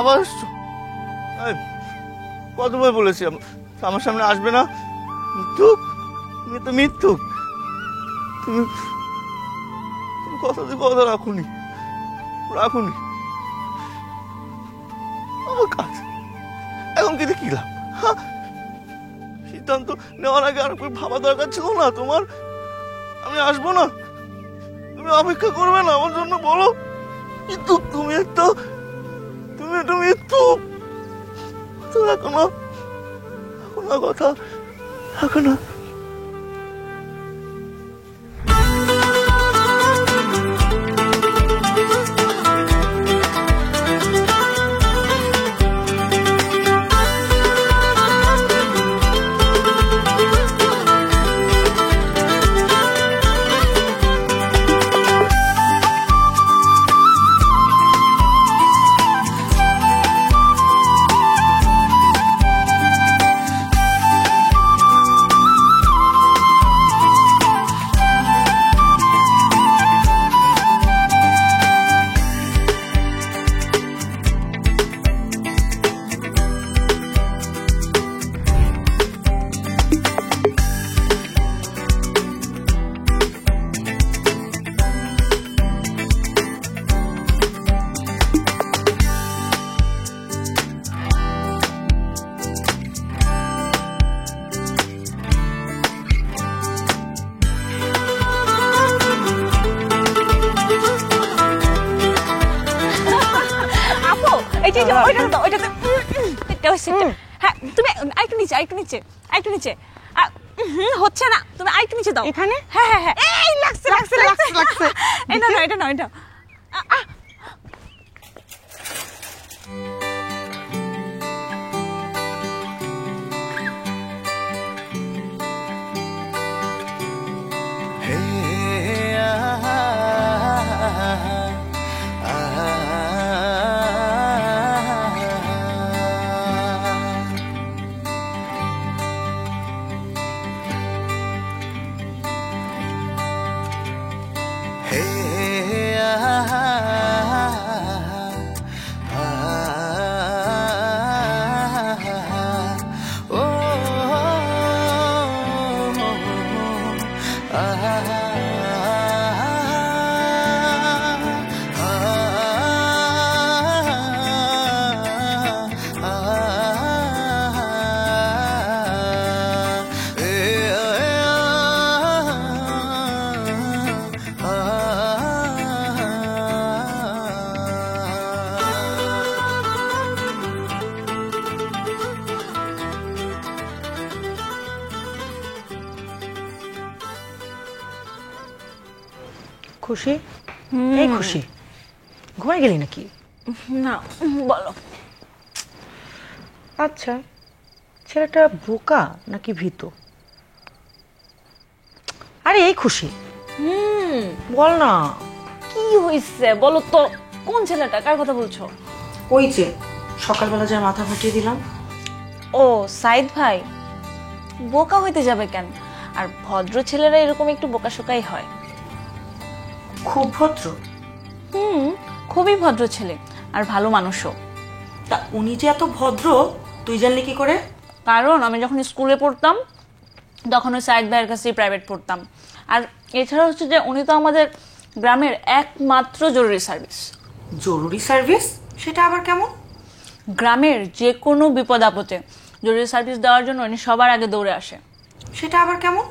আবার কতবার বলেছি আমার সামনে আসবে না, মিথ্যুক, তুমি তো মিথ্যুক, তুমি কথা দিয়ে কথা রাখুনি আমার কাজ এখন কিন্তু কি লাভ? সিদ্ধান্ত নেওয়ার আগে আর ভাবা দরকার ছিল না তোমার? আমি আসবো না, তুমি অপেক্ষা করবে না আমার জন্য? বলো, কিন্তু তুমি একটা মৃত্যু রাখো না, কথা রাখো না। হচ্ছে না, তুমি আরেকটু নিচে দাও। এখানে? হ্যাঁ হ্যাঁ হ্যাঁ, এই লাগছে লাগছে লাগছে লাগছে। এটা না, এটা না, এটা খুশি? এই খুশি, ঘুমাই গেলি নাকি? না, বলো। আচ্ছা, ছেলেটা বোকা নাকি ভীত? আরে এই খুশি, বল না কি হয়েছে বলো তো। কোন ছেলেটা, কার কথা বলছো? ওই যে সকালবেলা যা মাথা ফাটিয়ে দিলাম। ও সাইদ ভাই, বোকা হইতে যাবে কেন? আর ভদ্র ছেলেরা এরকম একটু বোকাশোকাই হয়। খুব ভদ্র? খুবই ভদ্র ছেলে, আর ভালো মানুষও। তা উনি যে এত ভদ্র তুই জানলি কি করে? কারণ আমি যখন স্কুলে পড়তাম তখন ওই সাইদ ভাইয়ের কাছেই প্রাইভেট পড়তাম। আর এছাড়া হচ্ছে যে উনি তো আমাদের গ্রামের একমাত্র জরুরি সার্ভিস। জরুরি সার্ভিস? সেটা আবার কেমন? গ্রামের যে কোনো বিপদ আপদে জরুরি সার্ভিস দেওয়ার জন্য উনি সবার আগে দৌড়ে আসে। সেটা আবার কেমন?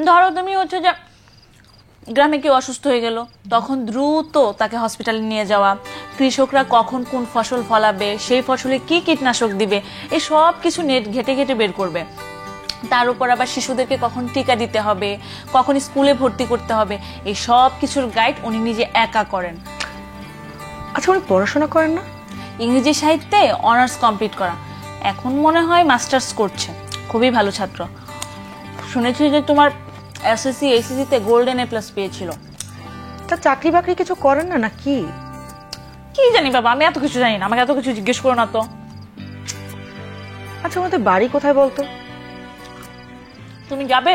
ধরো তুমি হচ্ছে যে গ্রামে কেউ অসুস্থ হয়ে গেল, তখন দ্রুত তাকে হসপিটালে নিয়ে যাওয়া, কৃষকরা কখন কোন ফসল ফলাবে, সেই ফসলে কি কীটনাশক দিবে, এই সব কিছু নেট ঘেটে ঘেটে বের করবে। তার উপর আবার শিশুদেরকে কখন টিকা দিতে হবে, কখন স্কুলে ভর্তি করতে হবে, এই সব কিছুর গাইড উনি নিজে একা করেন। আচ্ছা, উনি পড়াশোনা করেন না? ইংরেজি সাহিত্যে অনার্স কমপ্লিট করা, এখন মনে হয় মাস্টার্স করছে। খুবই ভালো ছাত্র। শুনেছি যে তোমার এসএসসি এইচএসসি তে গোল্ডেন A+ পেয়েছিল। তা চাকরি বাকরি কিছু করেন না নাকি? কি জানি বাবা, আমি এত কিছু জানি না, আমাকে এত কিছু জিজ্ঞেস করো না তো। আচ্ছা, ওনাদের বাড়ি কোথায় বলতো? তুমি যাবে,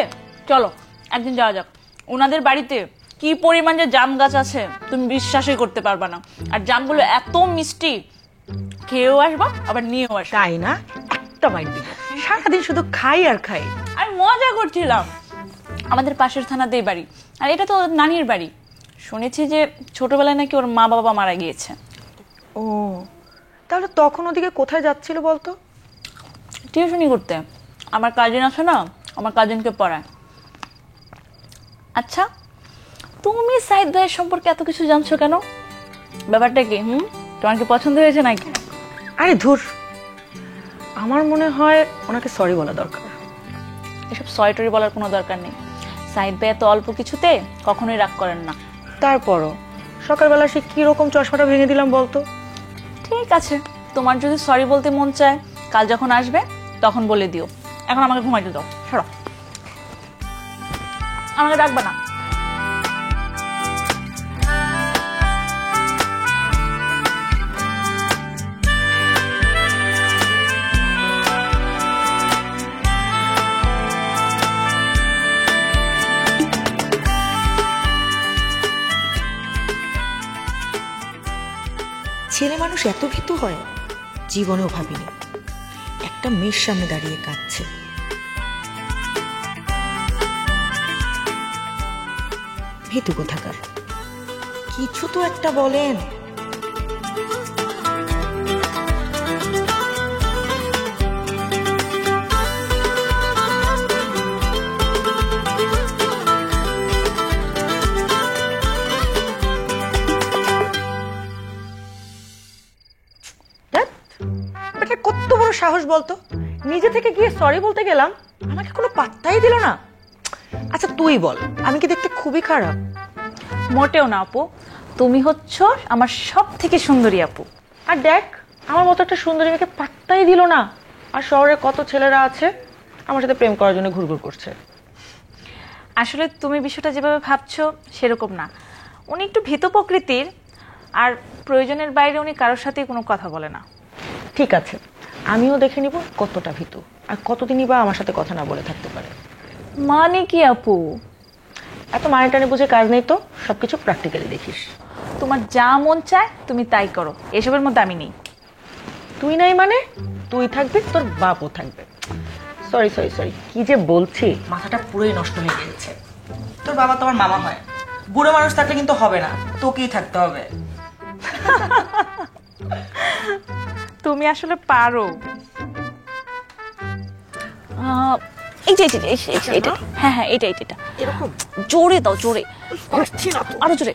চলো একদিন যাওয়া যাক। ওনাদের বাড়িতে কি পরিমাণ যে জাম গাছ আছে তুমি বিশ্বাসই করতে পারবা না। আর জামগুলো এত মিষ্টি, খেয়েও আসবো আবার নিয়েও আসবো। তাই না? একটা বাইট দিব, সারাদিন শুধু খাই আর খাই। আর মজা করছিলাম। আমাদের পাশের থানাতেই বাড়ি, আর এটা তো ওর নানির বাড়ি। শুনেছি যে ছোটবেলায় নাকি ওর মা বাবা মারা গিয়েছে। ও, তাহলে তখন ওদিকে কোথায় যাচ্ছিল বলতো? টিউশনি করতে। আমার কাজিন আছে না, আমার কাজিনকে পড়ায়। আচ্ছা, তুমি সাইদ ভাইয়ের সম্পর্কে এত কিছু জানছো কেন? ব্যাপারটা কি? তোমার কি পছন্দ হয়েছে নাকি? আরে ধুর, আমার মনে হয় ওনাকে সরি বলা দরকার। এসব সয়টরি বলার কোনো দরকার নেই। সাইদ ভাই এত অল্প কিছুতে কখনোই রাগ করেন না। তারপরও সকালবেলা সে কিরকম চশমাটা ভেঙে দিলাম বলতো? ঠিক আছে, তোমার যদি সরি বলতে মন চায়, কাল যখন আসবে তখন বলে দিও। এখন আমাকে ঘুমাইতে দাও, সরো। আমাকে ডাকবে না। ছেলে মানুষ এত ভীতু হয়, জীবনেও ভাবিনি। একটা মেয়ের সামনে দাঁড়িয়ে কাঁদছে। ভীতু কোথাকার, কিছু তো একটা বলেন। কত বড় সাহস বলতো, নিজে থেকে গিয়ে সরি বলতে গেলাম, আমাকে কোনো পাত্তাই দিল না। আচ্ছা তুই বল, আমি কি দেখতে খুবই খারাপ? মোটেও না আপু, তুমি হচ্ছ আমার সব থেকে সুন্দরী আপু। আর দেখ, আমার মতো একটা সুন্দরী মেয়েকে পাত্তাই দিল না। আর শহরে কত ছেলেরা আছে আমার সাথে প্রেম করার জন্য ঘুরঘুর করছে। আসলে তুমি বিষয়টা যেভাবে ভাবছো সেরকম না। উনি একটু ভীত প্রকৃতির, আর প্রয়োজনের বাইরে উনি কারোর সাথেই কোনো কথা বলে না। ঠিক আছে, আমিও দেখে নিব কতটা ভীতু, আর কতদিনই বা আমার সাথে কথা না বলে থাকতে পারে। মানে কি আপু? এত মানে টানে বুঝে কাজ নেই তো, সবকিছু প্র্যাকটিক্যালি দেখিস। তোমার যা মন চায় তুমি তাই করো, এসবের মধ্যে আমি নেই। তুই নাই মানে? তুই থাকবি, তোর বাপও থাকবে। সরি সরি সরি, কি যে বলছি, মাথাটা পুরোই নষ্ট হয়ে গেছে। তোর বাবা তোমার মামা হয়, বুড়ো মানুষ থাকলে কিন্তু হবে না, তোকেই থাকতে হবে। তুমি আসলে পারো। এই যে এটা, হ্যাঁ হ্যাঁ, এটা এটা এটা এরকম জোরে দাও, জোরে, পারছি না তো। আরো জোরে।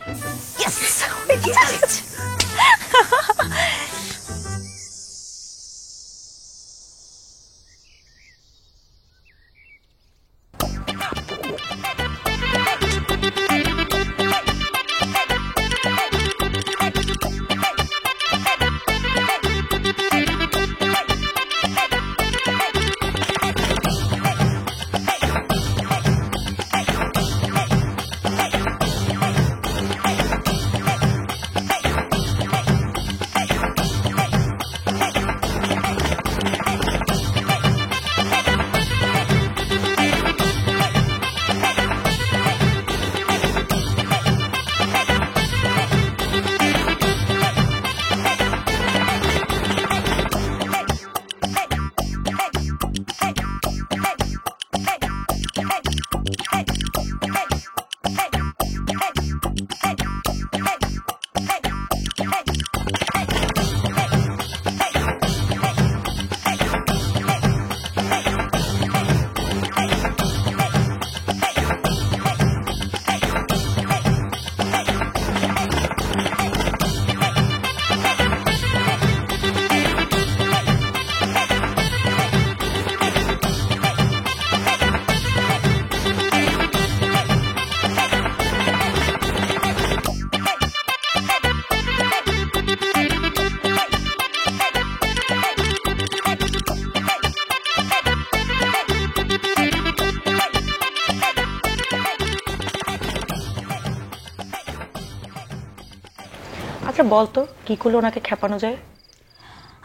আচ্ছা বলতো, কি করলে ওনাকে খেপানো যায়?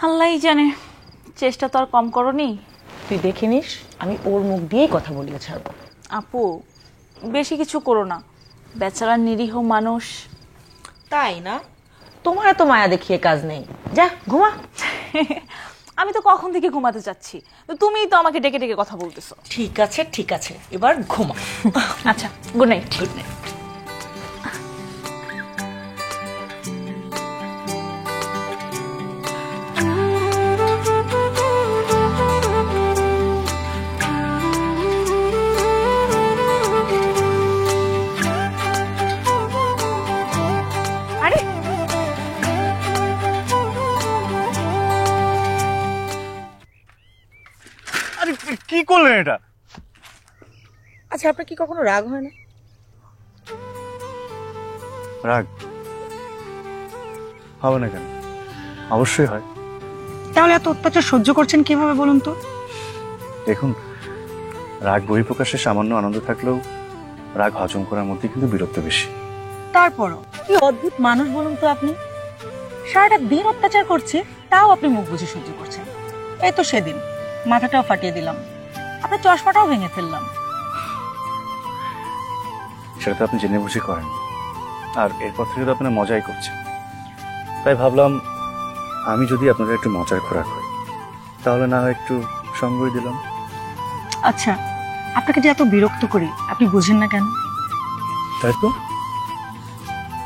আল্লাহই জানে, চেষ্টা তো আর কম করনি। তুই দেখে নিস, আমি ওর মুখ দিয়েই কথা বলিয়ে ছাড়বো। আপু, বেশি কিছু করো না, বেচারা নিরীহ মানুষ। তাই না? তোমার এত মায়া দেখিয়ে কাজ নেই, যা ঘুমা। আমি তো কখন থেকে ঘুমাতে চাচ্ছি, তো তুমিই তো আমাকে ডেকে ডেকে কথা বলতেছো। ঠিক আছে, এবার ঘুমা। আচ্ছা, গুড নাইট। Good night. আরে আরে কি করলেন এটা? আচ্ছা, আপনার কি কখনো রাগ হয় না? রাগ হবে না কেন? অবশ্যই হয়। তাহলে এত অত্যাচার সহ্য করছেন কিভাবে বলুন তো? দেখুন, রাগ বহিঃপ্রকাশে সামান্য আনন্দ থাকলেও রাগ হজম করার মধ্যে কিন্তু বিরক্ত বেশি। তারপরও কি অদ্ভুত মানুষ বলুন তো আপনি। সারাটা দিন অত্যাচার করছে, তাও আপনি মুখ বুঝে সহ্য করছেন। এই তো সেদিন মাথাটাও ফাটিয়ে দিলাম, আপনার চশমাটাও ভেঙে ফেললাম। সেটা তো আপনি জেনে বুঝে করেন, আর এরপর থেকে তো আপনার মজাই করছে। তাই ভাবলাম আমি যদি আপনাদের একটু মজার খোরাক হই, তাহলে না হয় একটু সঙ্গই দিলাম। আচ্ছা, আপনাকে যে এত বিরক্ত করি আপনি বুঝেন না কেন? তাই তো,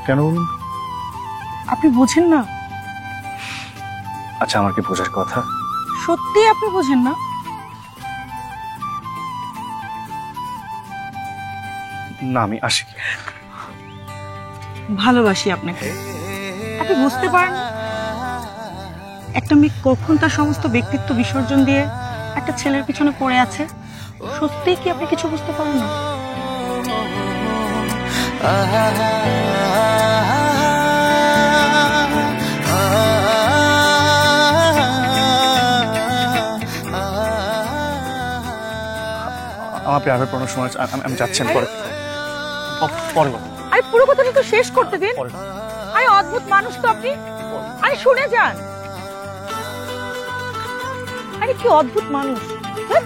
কেন বলুন? আপনি বুঝেন না? আচ্ছা, আমার কি বোঝার কথা? সত্যি আপনি বুঝেন না? না, আমি আসি। ভালোবাসি আপনাকে, আপনি বুঝতে পারেন না? একটা মেয়ে কখন তার সমস্ত ব্যক্তিত্ব বিসর্জন দিয়ে একটা ছেলের পিছনে পড়ে আছে? সত্যি কি আপনি কিছু বুঝতে পারেন না? আমার প্রেমের পড়ানোর সময় আমি যাচ্ছি, পরে পরে বলবো। আরে পুরো কথাটা তো শেষ করতে দিন। পরে। আরে অদ্ভুত মানুষ তো আপনি। আরে শুনে যান। আরে কি অদ্ভুত মানুষ। হ্যাঁ?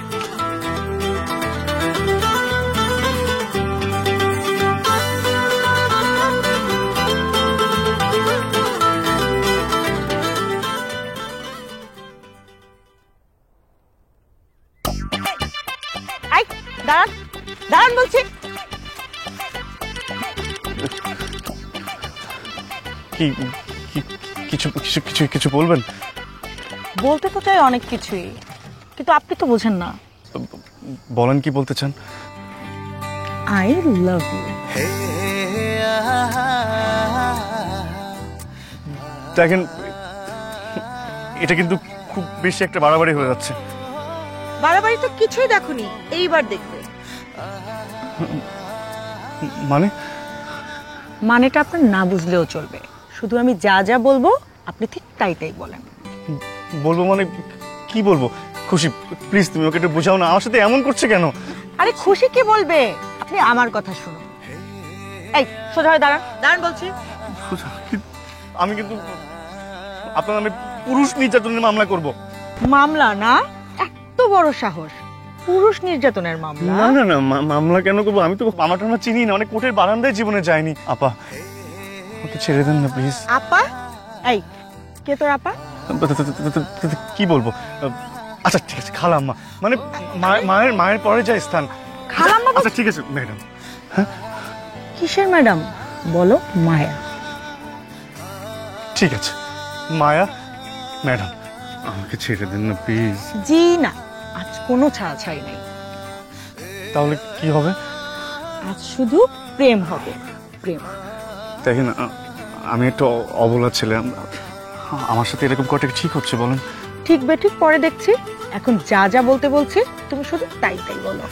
আই, দাঁড়ান দাঁড়ান বলছি। কি কিছু কিছু কিছু কিছু বলবেন? বলতে তো চাই অনেক কিছুই, কিন্তু আপনি তো বোঝেন না। বলেন, কি বলতে চান? I love you. দেখেন, এটা কিন্তু খুব বেশি একটা বাড়াবাড়ি হয়ে যাচ্ছে। বাড়াবাড়ি তো কিছুই দেখোনি, এইবার দেখবে। মানে? মানেটা আপনার না বুঝলেও চলবে, শুধু আমি যা যা বলবো আপনি ঠিক তাই তাই বলেন। বলবো মানে কি বলবো? খুশি, প্লিজ তুমি ওকে একটু বোঝাও না, আমার সাথে এমন করছে কেন? আরে খুশি কি বলবে, আপনি আমার কথা শুনুন। এই সোজা হয়ে দাঁড়ান, দাঁড়ান বলছি। আমি কিন্তু আপনার নামে পুরুষ নির্যাতনের মামলা করব। মামলা না? এত বড় সাহস, পুরুষ নির্যাতনের মামলা? না না না, মামলা কেন করবো? আমি তো মামা টামা চিনি না, অনেক কোর্টের বারান্দায় জীবনে যায়নি। আপা, ওকে ছেড়ে দেন না প্লিজ। আপা? এই কে তোর আপা? কি বলবো? আচ্ছা ঠিক আছে, খালাম্মা, মানে মায়ের পরে যায় স্থান। খালাম্মা? আচ্ছা ঠিক আছে ম্যাডাম। কিসের ম্যাডাম? বলো মায়া। ঠিক আছে, মায়া ম্যাডাম, আমাকে ছেড়ে দেন না প্লিজ। জি না, আজ কোনো ছাড়াছাড়ি নেই। তাহলে কি হবে? আজ শুধু প্রেম হবে, প্রেম। দেখেন, আমি একটা অবলা ছেলে, আমার সাথে এরকম কটা ঠিক হচ্ছে বলেন? ঠিক বেঠিক পরে দেখছি, এখন যা যা বলতে বলছি তুমি শুধু তাই তাই বলো।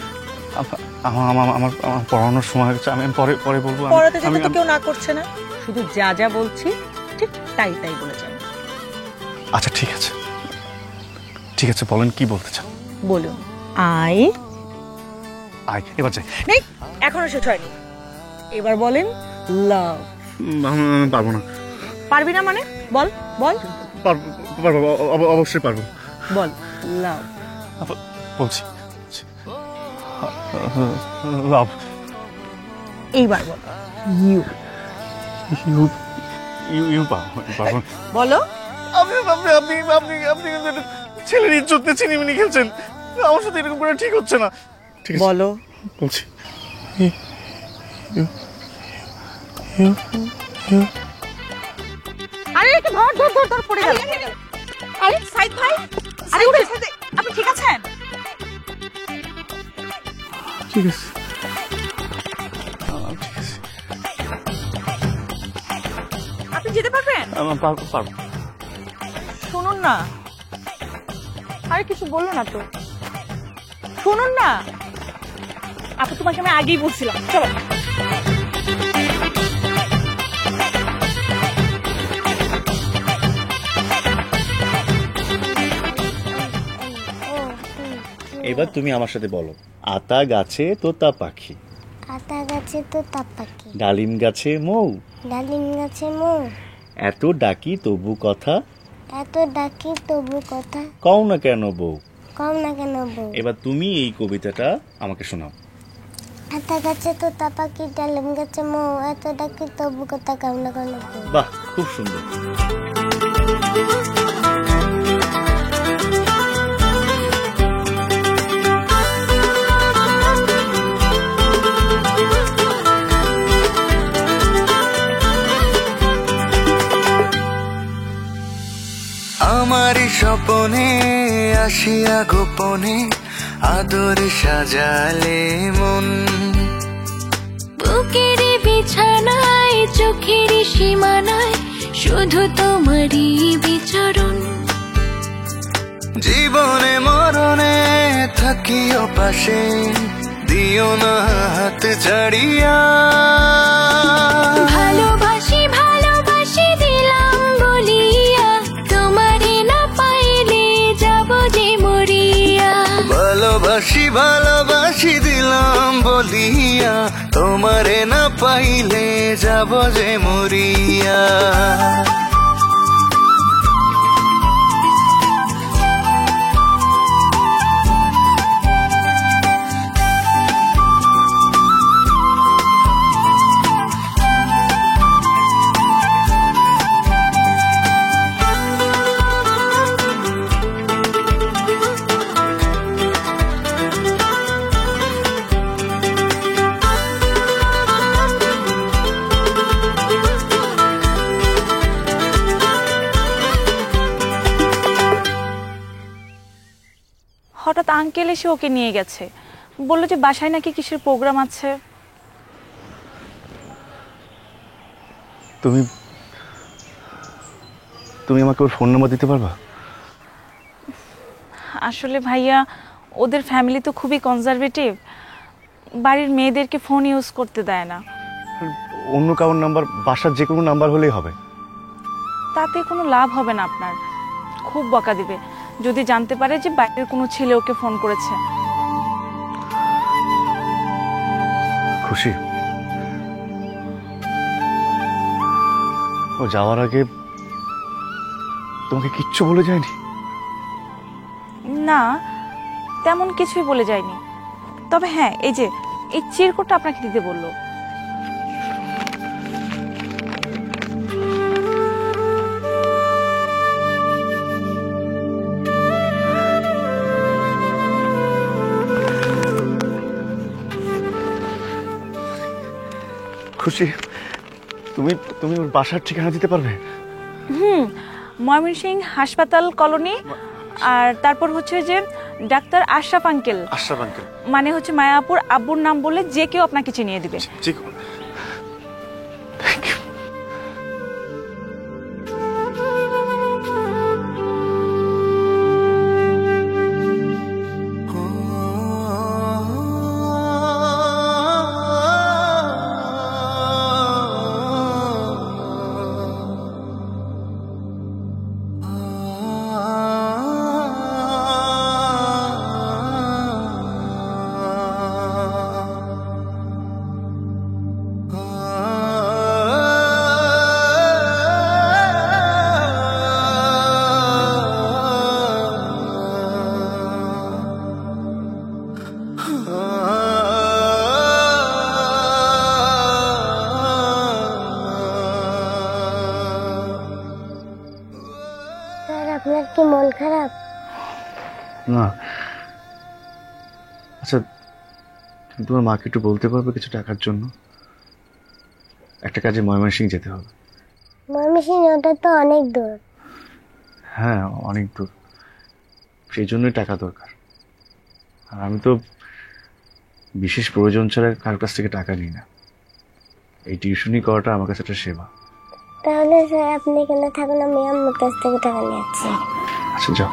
আমার পড়ানোর সময় হচ্ছে, আমি পরে পরে বলবো। পড়াতে যেতে তো কেউ না করছে না, শুধু যা যা বলছি ঠিক তাই তাই বলে যান। আচ্ছা ঠিক আছে, ঠিক আছে, বলেন কি বলতে চান? বলুন। আই এবার যাই। নেই, এখনো শেষ হয়নি, এবার বলেন লাভ। আমি পারবো না। পারবি না মানে? বল বল। পারবো, অবশ্যই পারবো। বল লাভ। বলছি, লাভ। এইবার বল ইউ। ইউ পারবো। বলো আপনি আপনি আপনি আপনি আপনি কিন্তু একটা ছেলের ইজ্জত নিয়ে চিনিমিনি খেলছেন। আমার সাথে এরকম করে ঠিক হচ্ছে না। ঠিক আছে, বলো। বলছি। আরে একটু ধর ধর ধর ধর পড়ে গেল। আরে সাইদ ভাই, আরে উঠে আপনি ঠিক আছেন? ঠিক আছে, ঠিক আছে, আপনি যেতে পারবেন? পারবো পারবো। শুনুন না, আরে কিছু বললো না তো, শুনুন না। আপু তোমাকে আমি আগেই বলছিলাম, চলো। এবার তুমি আমার সাথে বলো, আতা গাছে তোতা পাখি, আতা গাছে তোতা পাখি, ডালিম গাছে মৌ, ডালিম গাছে মৌ, এত ডাকি তবু কথা, এত ডাকি তবু কথা, কও না কেন বউ। কম না কেন বউ। এবার তুমি এই কবিতাটা আমাকে শোনাও। আতা গাছে তোতা পাখি, ডালিম গাছে মৌ, এত ডাকি তবু কথা, কম না কেন বউ। বাহ, খুব সুন্দর। আমারই স্বপনে আসিয়া গোপনে আদরে সাজালে মন, বুকের বিছানায় চোখের সীমানায় শুধু তোমারই বিচরণ। জীবনে মরণে থাকিও পাশে, দিও না হাত ছাড়িয়া। ভালোবাসি ভালোবাসি দিলাম বলিয়া, তোমারে না পাইলে যাব যে মরিয়া। ভালোবাসি ভালোবাসি দিলাম বলিয়া, তোমারে না পাইলে যাব যে মরিয়া। হঠাৎ আঙ্কেল এসে ওকে নিয়ে গেছে, বললো যে বাসায় নাকি কিসের প্রোগ্রাম আছে। তুমি তুমি আমাকে ওর ফোন নাম্বার দিতে পারবা? আসলে ভাইয়া, ওদের ফ্যামিলি তো খুবই কনজারভেটিভ, বাড়ির মেয়েদেরকে ফোন ইউজ করতে দেয় না। অন্য কারোর নাম্বার, বাসার যে কোনো নাম্বার হলেই হবে। তাতে কোনো লাভ হবে না আপনার, খুব বকা দিবে যদি জানতে পারে যে বাইরের কোনো ছেলে ওকে ফোন করেছে। খুশি, ও যাওয়ার আগে তোমাকে কিচ্ছু বলে যায়নি? না, তেমন কিছুই বলে যায়নি। তবে হ্যাঁ, এই যে এই চিরকুটটা আপনাকে দিতে বললো। খুশি, তুমি তুমি ওর বাসার ঠিকানা দিতে পারবে? ময়মনসিংহ হাসপাতাল কলোনি, আর তারপর হচ্ছে যে doctor Ashraf uncle, Ashraf uncle, মানে হচ্ছে মায়াপুর আব্বুর নাম বলে যে কেউ আপনাকে চিনিয়ে দিবে। ঠিক। Thank you. আপনার কি মন খারাপ? না। আচ্ছা, তুমি তোমার মাকে একটু বলতে পারবে কিছু টাকার জন্য? একটা কাজে ময়মনসিংহ যেতে হবে। ময়মনসিংহ ওটা তো অনেক দূর। হ্যাঁ, অনেক দূর, সেই জন্যই টাকা দরকার। আর আমি তো বিশেষ প্রয়োজন ছাড়া কার কাছ থেকে টাকা নিই না। এই টিউশনি করাটা আমার কাছে একটা সেবা। তাহলে স্যার আপনি এখানে থাকুন, আমি আম্মুর কাছ থেকে টাকা নিয়ে আসছি। আচ্ছা, যাও।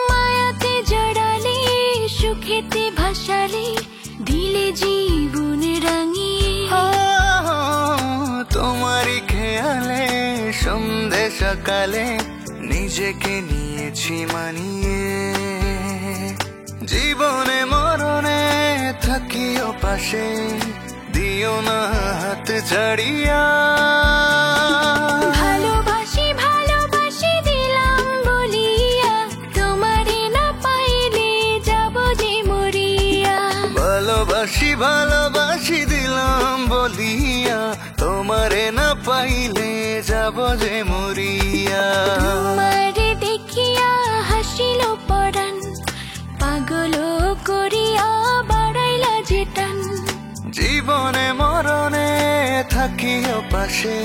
মায়াতে জড়ালে সুখেতে ভাসালে দিলে জীবন রাঙিয়ে তোমারই খেয়ালে সন্ধে সকালে নিজেকে নিয়েছি মানিয়ে, জীবনে মরণে থাকিও পাশে, দিও না হাত ছাড়িয়া। ভালোবাসি ভালোবাসি দিলাম বলিয়া তোমারে না পাইলে যাব যে মরিয়া। ভালোবাসি ভালোবাসি দিলাম বলিয়া তোমারে না পাইলে যাব যে মরিয়া। তোমারে দেখিয়া হাসিল পরাণ পাগল করিয়া বাড়াইলা যেটান। জীবনে মরণে থাকিও পাশে,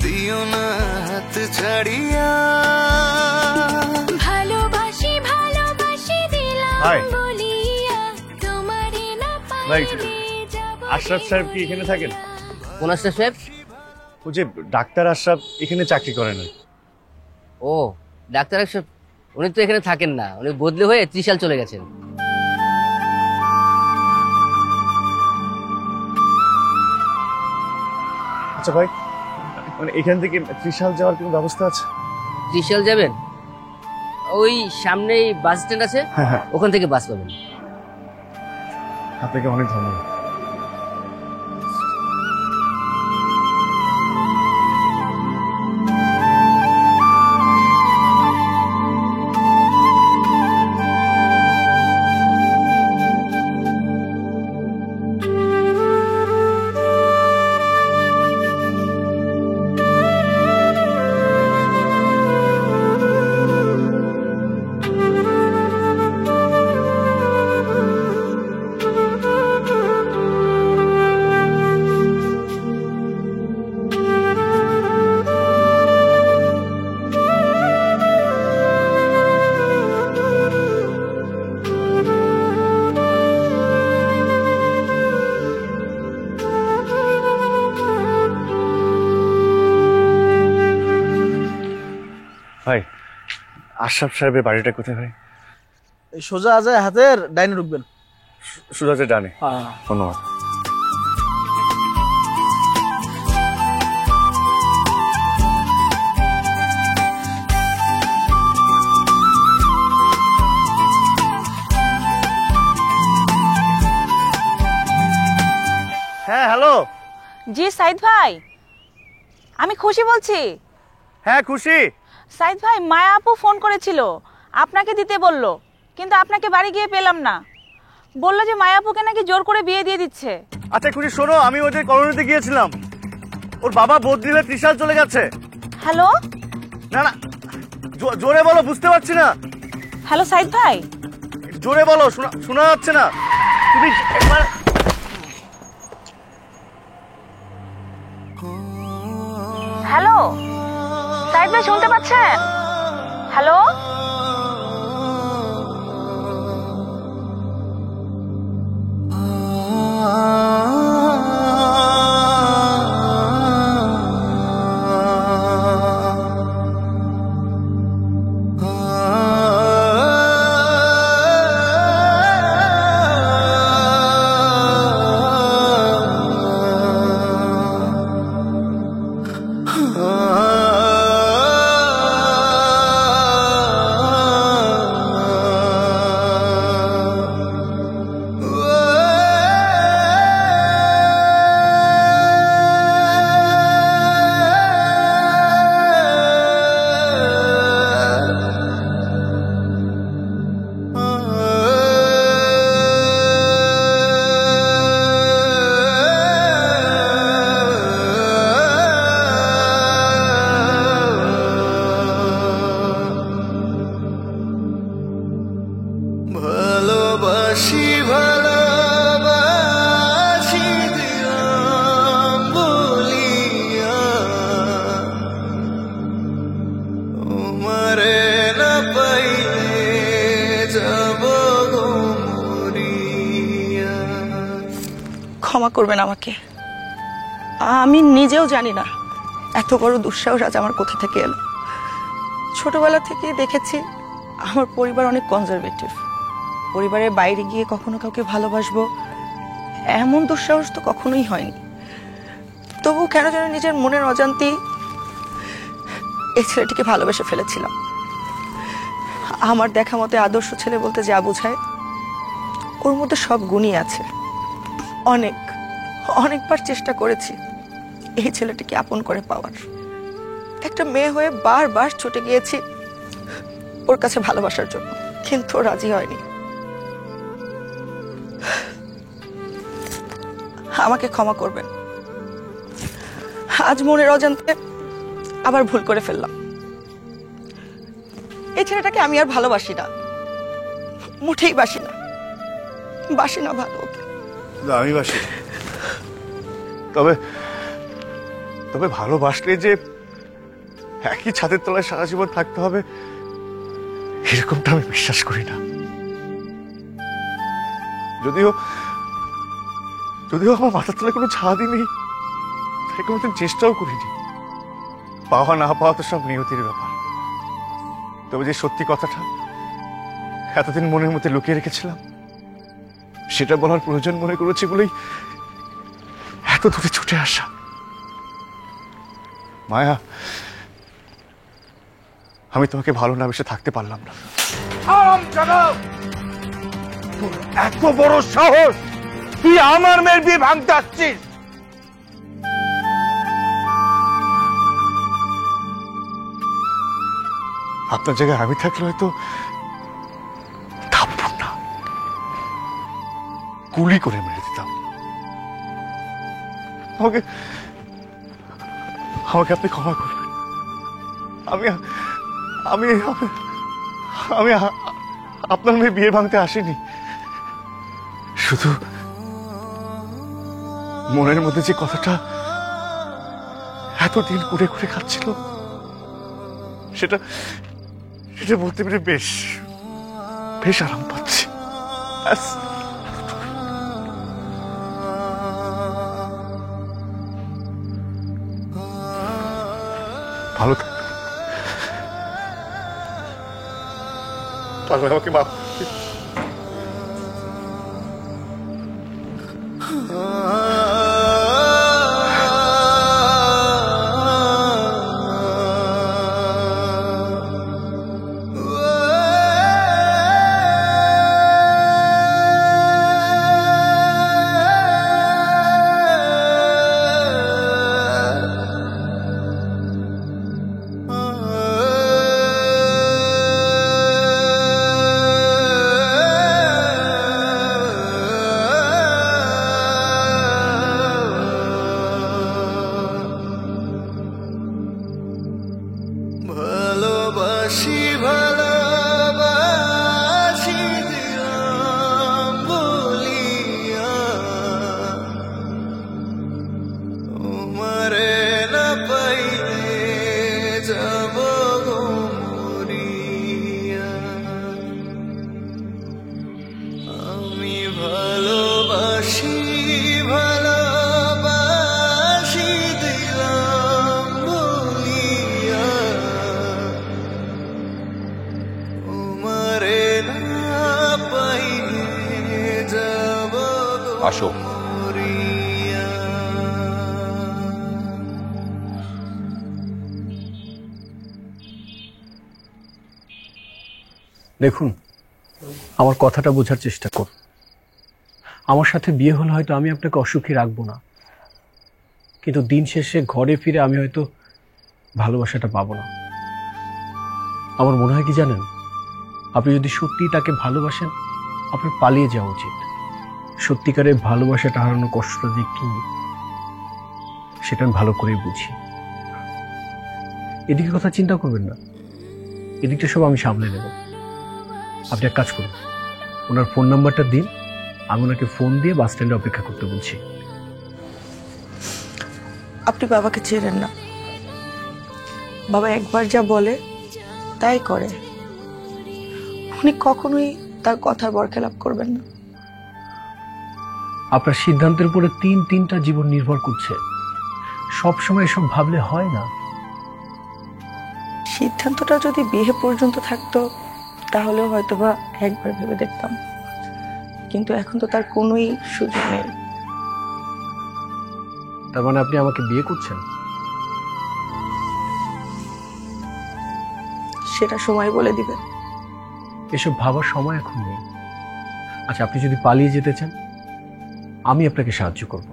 দিও না হাত ছাড়িয়া। ভালোবাসি ভালোবাসি দিলাম Hi. বলিয়া তোমারে না Right. পাইলে যাব আশরাফ সাহেব কি এখানে থাকেন? কোন আশরাফ সাহেব? ও যে ডাক্তার আশরাফ এখানে চাকরি করেন। ও ডাক্তার আশরাফ, উনি তো এখানে থাকেন না, উনি বদলি হয়ে ত্রিশাল চলে গেছেন। আচ্ছা ভাই, মানে এখান থেকে ত্রিশাল যাওয়ার কোনো ব্যবস্থা আছে? ত্রিশাল যাবেন? ওই সামনেই বাস স্ট্যান্ড আছে, হ্যাঁ হ্যাঁ, ওখান থেকে বাস পাবেন। আপনাকে অনেক ধন্যবাদ। ভাই, আশরাফ সাহেবের বাড়িটা কোথায় ভাই? এই সোজা আছে হাতের ডাইনে ঢুকবেন। সোজা যে ডানে। হ্যাঁ, ধন্যবাদ। হ্যাঁ, হ্যালো। জি সাইদ ভাই, আমি খুশি বলছি। হ্যাঁ, খুশি। সাইদ ভাই, মায়া আপু ফোন করেছিল, আপনাকে দিতে বলল, কিন্তু আপনাকে বাড়ি গিয়ে পেলাম না। বললো যে মায়া আপুকে নাকি জোর করে বিয়ে দিয়ে দিচ্ছে। আচ্ছা খুশি, শোনো, আমি ওদের কলোনিতে গিয়েছিলাম, ওর বাবা বদলি হয়ে ত্রিশাল চলে গেছে। হ্যালো না না, জোরে বলো, বুঝতে পারছি না। হ্যালো সাইদ ভাই, জোরে বলো, শোনা যাচ্ছে না। তুমি একবার হ্যালো সাইদ ভাই, শুনতে পাচ্ছেন? হ্যালো তোমারে না পাইলে যাব গো মরিয়া। ক্ষমা করবেন আমাকে, আমি নিজেও জানি না এত বড় দুঃসাহস আজ আমার কোথা থেকে এলো। ছোটবেলা থেকে দেখেছি আমার পরিবার অনেক কনজারভেটিভ। পরিবারের বাইরে গিয়ে কখনো কাউকে ভালোবাসবো এমন দুঃসাহস তো কখনোই হয়নি। তবু কেন যেন নিজের মনের অজান্তেই এই ছেলেটিকে ভালোবেসে ফেলেছিলাম। আমার দেখা মতে আদর্শ ছেলে বলতে যা বোঝায় ওর মধ্যে সব গুণই আছে। অনেকবার চেষ্টা করেছি এই ছেলেটিকে আপন করে পাওয়ার। একটা মেয়ে হয়ে বারবার ছুটে গিয়েছি ওর কাছে ভালোবাসার জন্য, কিন্তু ও রাজি হয়নি। আমাকে ক্ষমা করবেন, আজ মনের অজান্তে আবার ভুল করে ফেললাম। এই ছেলেটাকে আমি আর ভালোবাসি না, মুঠেই বাসি না ভালো ওকে। আমি বাসি, তবে তবে ভালোবাসলে যে একই ছাদের তলায় সারা জীবন থাকতে হবে এরকমটা আমি বিশ্বাস করি না। যদিও আমার মাথার তলায় কোনো ছাদই নেই, তাই কোনোদিন চেষ্টাও করিনি। পাওয়া না পাওয়া তো সব নিয়তির ব্যাপার। তবে যে সত্যি কথাটা এতদিন মনের মধ্যে লুকিয়ে রেখেছিলাম সেটা বলার প্রয়োজন মনে করেছি বলেই এত দূরে ছুটে আসা। মায়া, আমি তোমাকে ভালো না বেশে থাকতে পারলাম না। তোর এত বড় সাহস, তুই আমার মেয়ের বিয়ে ভাঙতে আসছিস? আপনার জায়গায় আমি থাকলে হয়তো থাপ্পড় না, গুলি করে মেরে দিতাম। আমাকে আপনি ক্ষমা করবেন। আমি আমি আমি আপনার মেয়ে বিয়ে ভাঙতে আসিনি, শুধু মনের মধ্যে যে কথাটা এতদিন কুড়ে কুড়ে খাচ্ছিল সেটা বলতে পেরে বেশ আরাম পাচ্ছি। ভালো থাকবে, আমাকে মাফ ভালোবাসি ভালোবাসি দিলাম বলিয়া, তোমারে না পাইলে যাব গো মরিয়া। আমি ভালোবাসি ভালোবাসি দিলাম বলিয়া, তোমারে না পাইলে যাব গো আসো। মরিয়া। দেখুন, আমার কথাটা বোঝার চেষ্টা কর। আমার সাথে বিয়ে হলে হয়তো আমি আপনাকে অসুখী রাখবো না, কিন্তু দিন শেষে ঘরে ফিরে আমি হয়তো ভালোবাসাটা পাবো না। আমার মনে হয় কি জানেন, আপনি যদি সত্যি তাকে ভালোবাসেন আপনার পালিয়ে যাওয়া উচিত। সত্যিকারের ভালোবাসাটা হারানোর কষ্টটা যে কি সেটা আমি ভালো করেই বুঝি। এদিকে কথা চিন্তা করবেন না, এদিকটা সব আমি সামলে নেব। আপনি এক কাজ করুন, ওনার ফোন নাম্বারটা দিন, আমি ওনাকে ফোন দিয়ে বাস স্ট্যান্ডে অপেক্ষা করতে বলছি। আপনি বাবাকে চেনেন না, বাবা একবার যা বলে তাই করে। উনি কখনোই তার কথার বরখেলাপ করবেন না। আপনার সিদ্ধান্তের উপরে তিনটা জীবন নির্ভর করছে, সব সময় এসব ভাবলে হয় না। সিদ্ধান্তটা যদি বিয়ে পর্যন্ত থাকতো তাহলে হয়তোবা একবার ভেবে দেখতাম, কিন্তু এখন তো তার কোনোই সুযোগ নেই। তার মানে আপনি আমাকে বিয়ে করছেন? সেটা সময় বলে দিবে। এসব ভাবার সময় এখন নেই। আচ্ছা, আপনি যদি পালিয়ে যেতে চান আমি আপনাকে সাহায্য করব।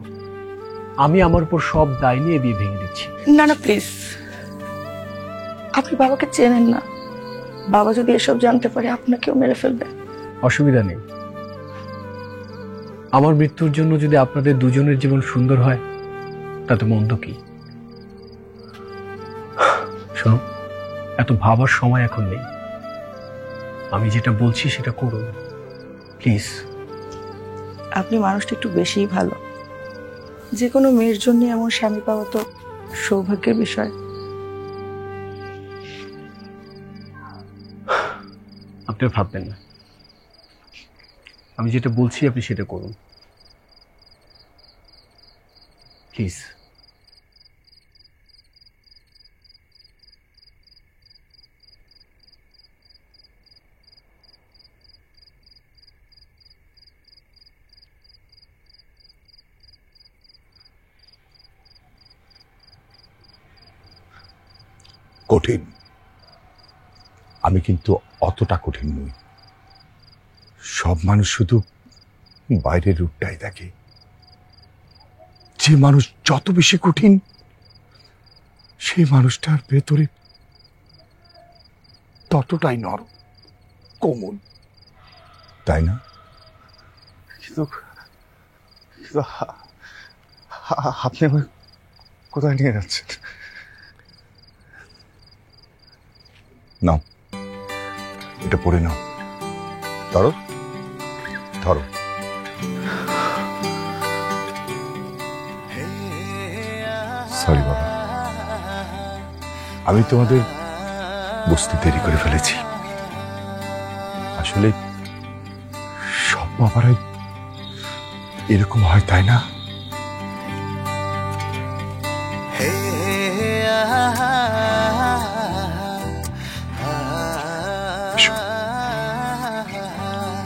আমি আমার উপর সব দায় নিয়ে বিয়ে ভেঙে দিচ্ছি। না না প্লিজ, আপনি বাবাকে চেনেন না। বাবা যদি এসব জানতে পারে আপনাকেও মেরে ফেলবে। অসুবিধা নেই, আমার মৃত্যুর জন্য যদি আপনাদের দুজনের জীবন সুন্দর হয় তাতে মন্দ কি? শোনো, এত ভাবার সময় এখন নেই। আমি যেটা বলছি সেটা করুন প্লিজ। আপনি মানুষটা একটু বেশিই ভালো। যে কোনো মেয়ের জন্য এমন স্বামী পাওয়া তো সৌভাগ্যের বিষয়। আপনি ভাববেন না, আমি যেটা বলছি আপনি সেটা করুন প্লিজ। কঠিন, আমি কিন্তু অতটা কঠিন নই। সব মানুষ শুধু বাইরের রূপটাই দেখে। যে মানুষ যত বেশি কঠিন সেই মানুষটার ভেতরে ততটাই নরম কোমল, তাই না? কিন্তু আপনি আমার কোথায় নিয়ে যাচ্ছেন? নাও, এটা পড়ে নাও। ধরো ধরো। সরি বাবা, আমি তোমাদের বুঝতে দেরি করে ফেলেছি। আসলে সব বাবারাই এরকম হয়, তাই না?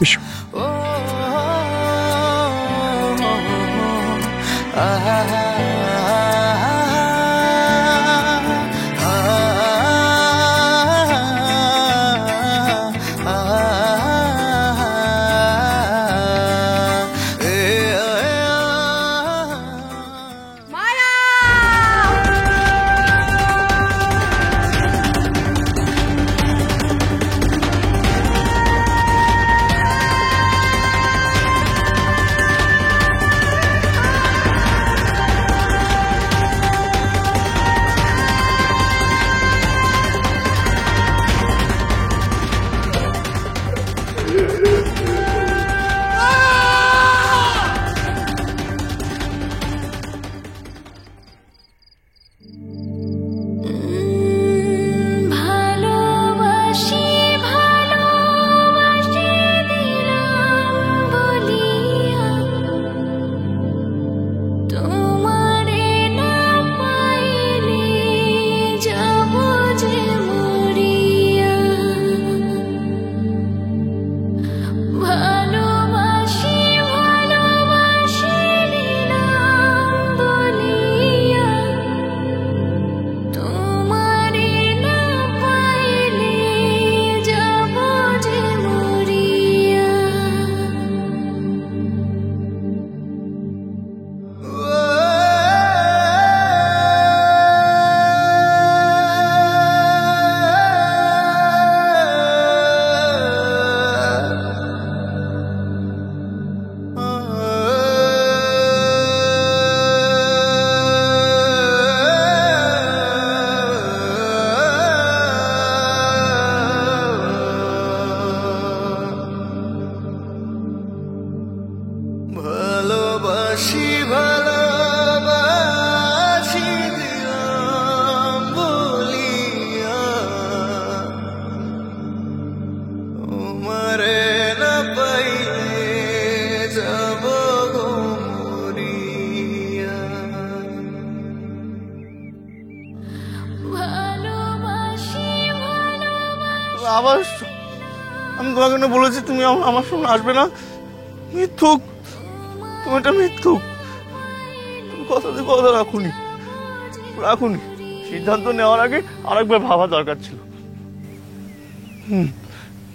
এসো। আবার আমি তোমাকে না বলেছি তুমি আমার সামনে আসবে না। মিথ্যুক, তুমি এটা মিথ্যুক। তুমি কথা দিয়ে কথা রাখুনি। সিদ্ধান্ত নেওয়ার আগে আরেকবার ভাবা দরকার ছিল।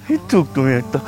মিথ্যুক তুমি একটা।